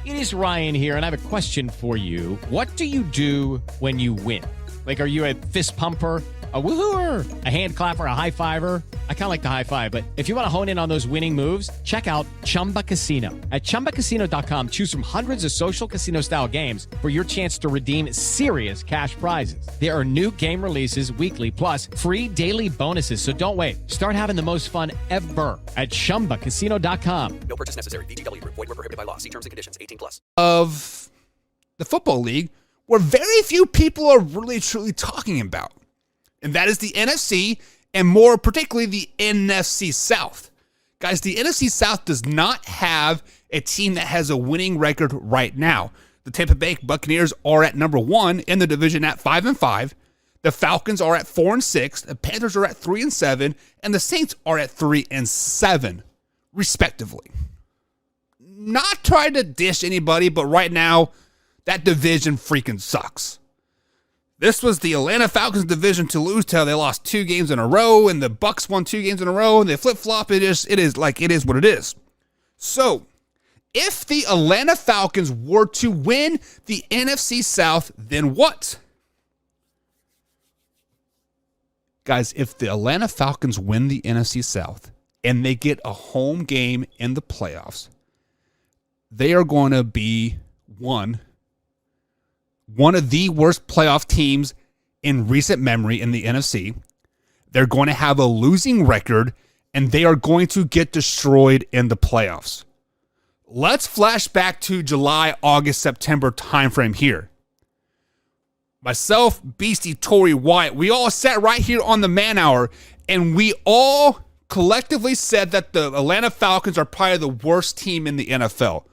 It is Ryan here, and I have a question for you. What do you do when you win? Like, are you a fist pumper, a woohooer, a hand clapper, a high fiver? I kind of like the high five, but if you want to hone in on those winning moves, check out Chumba Casino. At ChumbaCasino.com, choose from hundreds of social casino-style games for your chance to redeem serious cash prizes. There are new game releases weekly, plus free daily bonuses. So don't wait. Start having the most fun ever at ChumbaCasino.com. No purchase necessary. VGW. Void where prohibited by law. See terms and conditions. 18+. Of the football league where very few people are really truly talking about. And that is the NFC, and more particularly the NFC South. Guys, the NFC South does not have a team that has a winning record right now. The Tampa Bay Buccaneers are at number 1 in the division at 5-5. The Falcons are at 4-6. The Panthers are at 3-7, and the Saints are at 3-7, respectively. Not trying to dish anybody, but right now, that division freaking sucks. This was the Atlanta Falcons division to lose till they lost 2 games in a row, and the Bucs won 2 games in a row, and they flip-flop. It is what it is. So, if the Atlanta Falcons were to win the NFC South, then what? Guys, if the Atlanta Falcons win the NFC South and they get a home game in the playoffs, they are going to be one of the worst playoff teams in recent memory in the NFC. They're going to have a losing record, and they are going to get destroyed in the playoffs. Let's flash back to July, August, September timeframe here. Myself, Beastie, Tory, Wyatt, we all sat right here on the Man Hour, and we all collectively said that the Atlanta Falcons are probably the worst team in the NFL.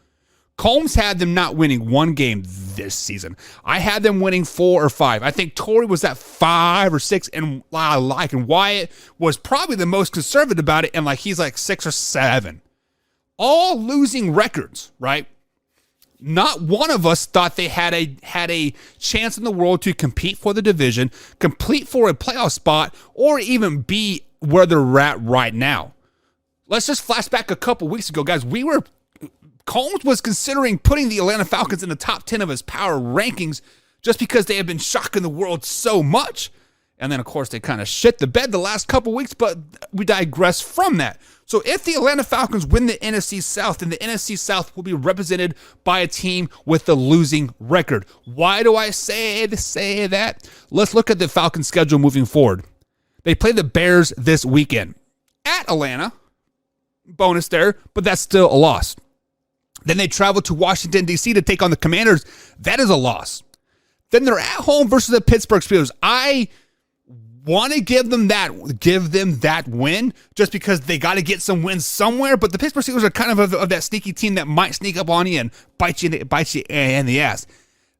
Combs had them not winning 1 game this season. I had them winning 4 or 5. I think Tory was at 5 or 6, and Wyatt was probably the most conservative about it, and he's like 6 or 7. All losing records, right? Not one of us thought they had a chance in the world to compete for the division, compete for a playoff spot, or even be where they're at right now. Let's just flash back a couple weeks ago, guys. Combs was considering putting the Atlanta Falcons in the top 10 of his power rankings just because they have been shocking the world so much. And then, of course, they kind of shit the bed the last couple weeks, but we digress from that. So if the Atlanta Falcons win the NFC South, then the NFC South will be represented by a team with a losing record. Why do I say that? Let's look at the Falcons' schedule moving forward. They play the Bears this weekend at Atlanta. Bonus there, but that's still a loss. Then they travel to Washington, D.C. to take on the Commanders. That is a loss. Then they're at home versus the Pittsburgh Steelers. I want to give them that win just because they got to get some wins somewhere. But the Pittsburgh Steelers are kind of that sneaky team that might sneak up on you and bite you in the ass.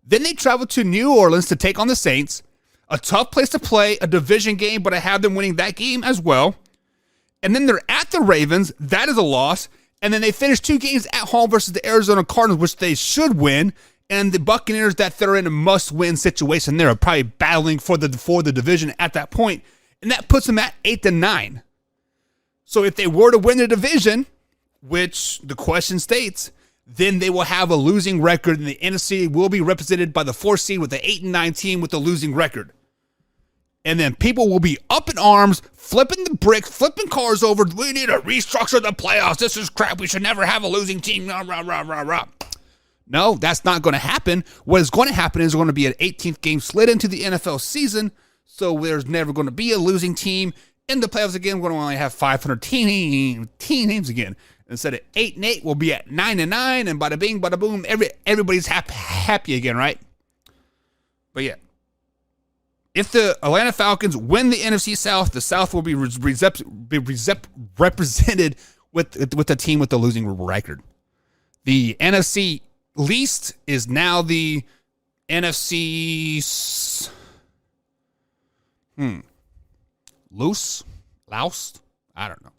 Then they travel to New Orleans to take on the Saints. A tough place to play, a division game, but I have them winning that game as well. And then they're at the Ravens. That is a loss. And then they finish 2 games at home versus the Arizona Cardinals, which they should win. And the Buccaneers, that they're in a must-win situation. They're probably battling for the division at that point. And that puts them at 8-9. So if they were to win the division, which the question states, then they will have a losing record. And the NFC will be represented by the 4th seed with the 8-9 team with a losing record. And then people will be up in arms, flipping the bricks, flipping cars over. We need to restructure the playoffs. This is crap. We should never have a losing team. Rah, rah, rah, rah, rah. No, that's not going to happen. What is going to happen is going to be an 18th game slid into the NFL season. So there's never going to be a losing team in the playoffs again. We're going to only have 500 teams again. Instead of 8-8, we'll be at 9-9. And bada bing, bada boom. Everybody's happy again, right? But yeah. If the Atlanta Falcons win the NFC South, the South will be represented with a team with a losing record. The NFC least is now the NFC loose? Loused? I don't know.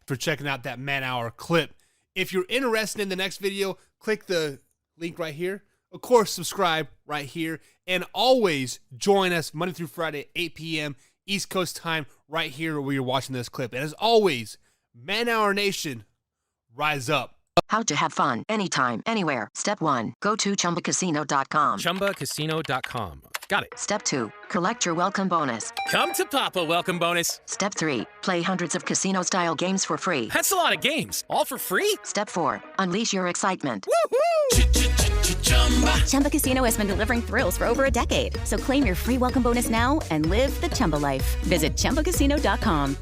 For checking out that Man Hour clip. If you're interested in the next video, click the link right here. Of course, subscribe right here. And always join us Monday through Friday, 8 p.m. East Coast time, right here where you're watching this clip. And as always, Man Hour Nation, rise up. How to have fun anytime, anywhere. Step 1. Go to ChumbaCasino.com. ChumbaCasino.com. Got it. Step 2. Collect your welcome bonus. Come to Papa welcome bonus. Step 3. Play hundreds of casino-style games for free. That's a lot of games. All for free? Step 4. Unleash your excitement. Chumba Casino has been delivering thrills for over a decade. So claim your free welcome bonus now and live the Chumba life. Visit ChumbaCasino.com.